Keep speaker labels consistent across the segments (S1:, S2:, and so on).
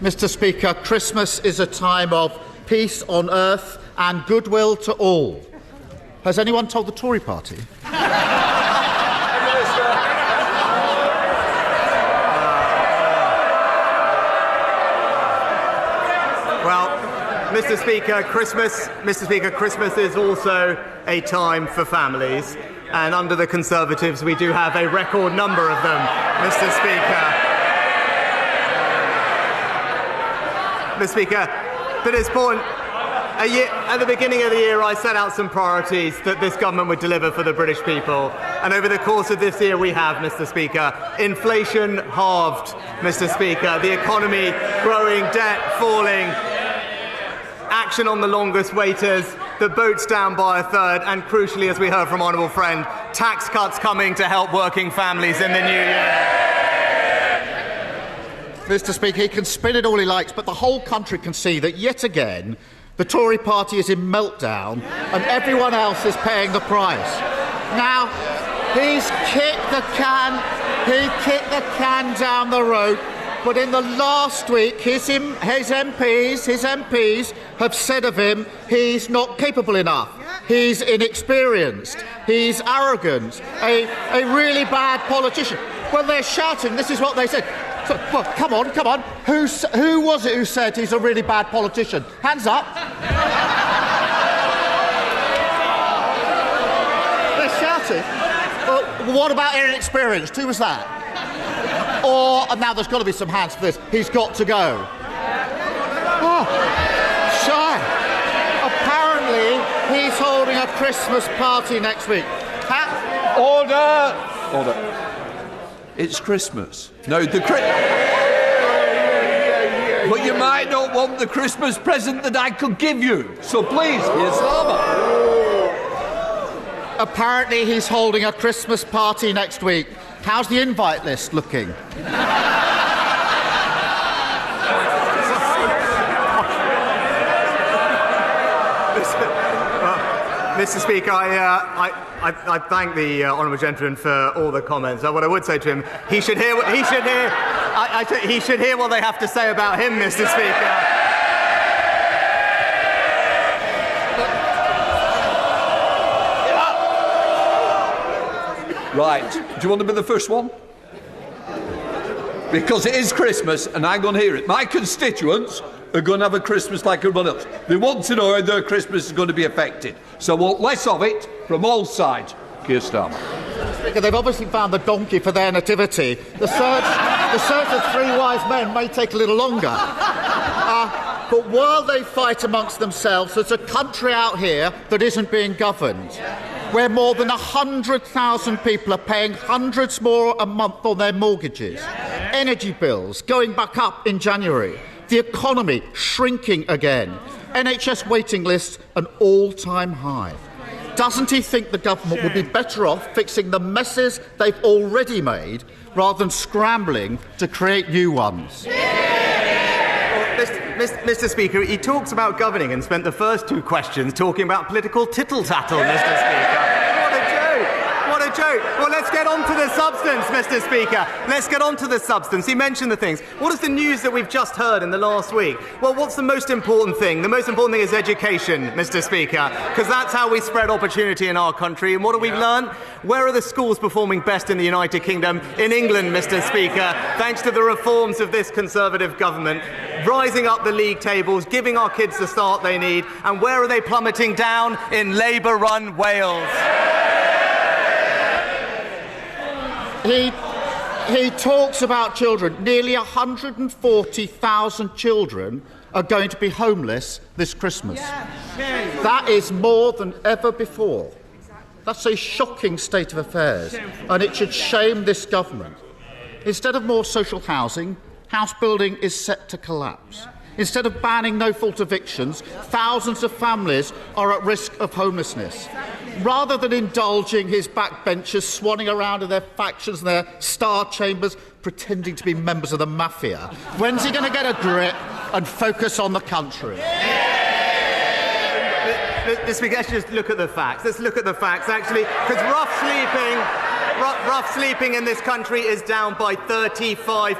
S1: Mr. Speaker, Christmas is a time of peace on earth and goodwill to all. Has anyone told the Tory party?
S2: Well, Mr. Speaker, Christmas is also a time for families, and under the Conservatives we do have a record number of them, Mr. Speaker. Mr. Speaker, to this point, at the beginning of the year I set out some priorities that this government would deliver for the British people, and over the course of this year we have, Mr. Speaker, inflation halved, Mr. Speaker, the economy growing, debt falling, action on the longest waiters, the boats down by a third, and crucially, as we heard from Honourable Friend, tax cuts coming to help working families in the new year.
S1: Mr. Speaker, he can spin it all he likes, but the whole country can see that yet again the Tory party is in meltdown and everyone else is paying the price. Now, he's kicked the can down the road, but in the last week his MPs have said of him he's not capable enough, he's inexperienced, he's arrogant, a really bad politician. When they're shouting, this is what they said. So, well, come on. Who was it who said he's a really bad politician? Hands up. They're shouting. Well, what about inexperienced? Who was that? And now there's got to be some hands for this. He's got to go. Oh, shy. Apparently, he's holding a Christmas party next week.
S3: Order. It's Christmas. No, but you might not want the Christmas present that I could give you. So please, Keir Starmer.
S1: Apparently he's holding a Christmas party next week. How's the invite list looking?
S2: Mr. Speaker, I thank the honourable gentleman for all the comments. What I would say to him, he should hear what they have to say about him, Mr. Speaker.
S3: Right. Do you want to be the first one? Because it is Christmas and I'm going to hear it. My constituents are going to have a Christmas like everyone else. They want to know how their Christmas is going to be affected. So I want less of it from all sides. Keir Starmer.
S1: They've obviously found the donkey for their nativity. The search of three wise men may take a little longer. But while they fight amongst themselves, there's a country out here that isn't being governed, where more than 100,000 people are paying hundreds more a month on their mortgages. Energy bills going back up in January. The economy shrinking again. NHS waiting lists an all-time high. Doesn't he think the government would be better off fixing the messes they've already made rather than scrambling to create new ones?
S2: Mr. Speaker, he talks about governing and spent the first two questions talking about political tittle-tattle, Mr. Speaker. What a joke. Well, let's get on to the substance, Mr. Speaker. Let's get on to the substance. He mentioned the things. What is the news that we've just heard in the last week? Well, what's the most important thing? The most important thing is education, Mr. Speaker, because that's how we spread opportunity in our country. And what have we learned? Where are the schools performing best in the United Kingdom? In England, Mr. Speaker, thanks to the reforms of this Conservative government, rising up the league tables, giving our kids the start they need. And where are they plummeting down? In Labour-run Wales.
S1: He talks about children. Nearly 140,000 children are going to be homeless this Christmas. That is more than ever before. That's a shocking state of affairs, and it should shame this government. Instead of more social housing, house building is set to collapse. Instead of banning no-fault evictions, thousands of families are at risk of homelessness. Rather than indulging his backbenchers swanning around in their factions and their star chambers, pretending to be members of the Mafia, when's he going to get a grip and focus on the country?
S2: Let's just look at the facts. Let's look at the facts, actually, because rough sleeping Rough sleeping in this country is down by 35%,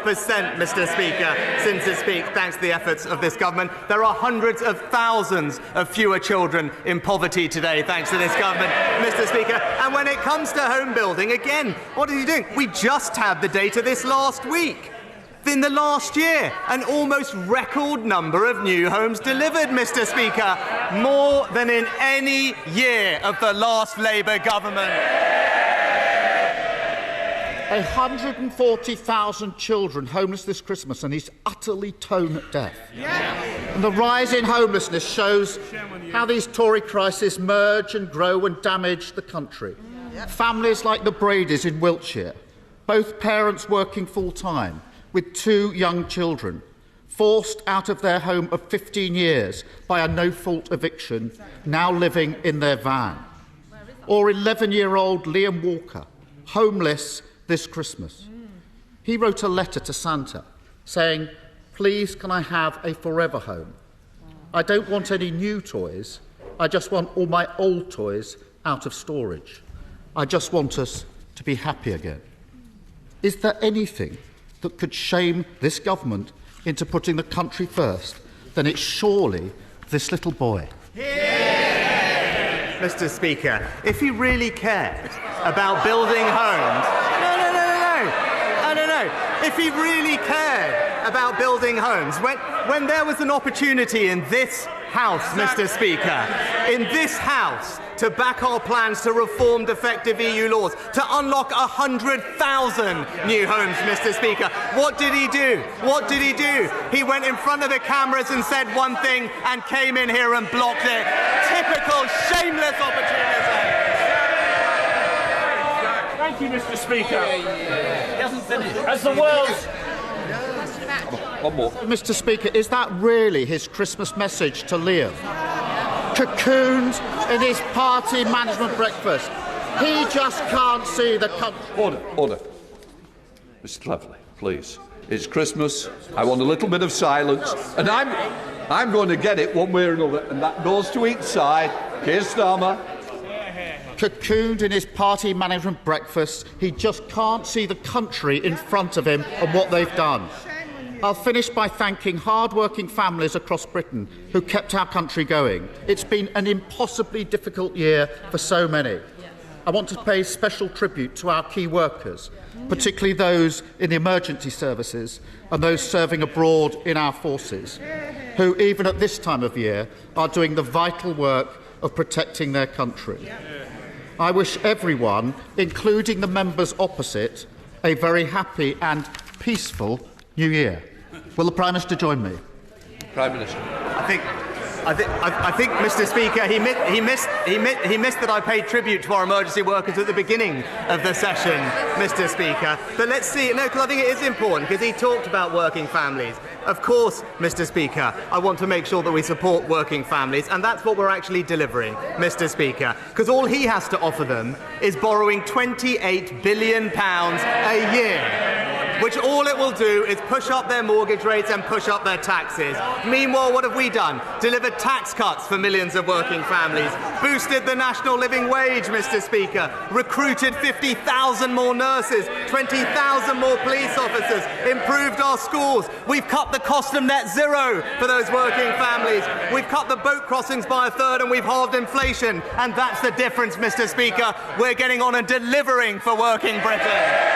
S2: Mr. Speaker, since its peak, thanks to the efforts of this government. There are hundreds of thousands of fewer children in poverty today, thanks to this government, Mr. Speaker. And when it comes to home building, again, what are you doing? We just had the data this last week. In the last year, an almost record number of new homes delivered, Mr. Speaker, more than in any year of the last Labour government.
S1: 140,000 children homeless this Christmas, and he's utterly tone deaf. And the rise in homelessness shows how these Tory crises merge and grow and damage the country. Families like the Bradys in Wiltshire, both parents working full-time, with 2 young children, forced out of their home of 15 years by a no-fault eviction, now living in their van. Or 11-year-old Liam Walker, homeless this Christmas. He wrote a letter to Santa saying, "Please, can I have a forever home? I don't want any new toys. I just want all my old toys out of storage. I just want us to be happy again." Is there anything that could shame this government into putting the country first, then it's surely this little boy.
S2: Mr. Speaker, if he really cared about building homes... No. If he really cared about building homes, when there was an opportunity in this House, Mr. Speaker, in this House, to back our plans to reform defective EU laws, to unlock 100,000 new homes, Mr. Speaker, what did he do? What did he do? He went in front of the cameras and said one thing and came in here and blocked it. Typical shameless opportunism.
S4: Thank you, Mr. Speaker. As the world's...
S3: One more.
S1: Mr. Speaker, is that really his Christmas message to Liam? Cocooned in his party management breakfast. He just can't see the...
S3: Order. Mr. Cleverly, please. It's Christmas. I want a little bit of silence. And I'm going to get it one way or another. And that goes to each side. Keir Starmer.
S1: Cocooned in his party management breakfast, he just can't see the country in front of him and what they've done. I'll finish by thanking hard-working families across Britain who kept our country going. It's been an impossibly difficult year for so many. I want to pay special tribute to our key workers, particularly those in the emergency services and those serving abroad in our forces, who, even at this time of year, are doing the vital work of protecting their country. I wish everyone, including the members opposite, a very happy and peaceful New Year. Will the Prime Minister join me?
S3: Prime Minister.
S2: I think, Mr. Speaker, he missed that I paid tribute to our emergency workers at the beginning of the session, Mr. Speaker. But let's see. No, because I think it is important, because he talked about working families. Of course, Mr. Speaker, I want to make sure that we support working families, and that's what we're actually delivering, Mr. Speaker, because all he has to offer them is borrowing £28 billion a year, which all it will do is push up their mortgage rates and push up their taxes. Meanwhile, what have we done? Delivered tax cuts for millions of working families, boosted the national living wage, Mr. Speaker, recruited 50,000 more nurses, 20,000 more police officers, improved our schools. We've cut the cost of net zero for those working families. We've cut the boat crossings by a third and we've halved inflation. And that's the difference, Mr. Speaker. We're getting on and delivering for working Britain.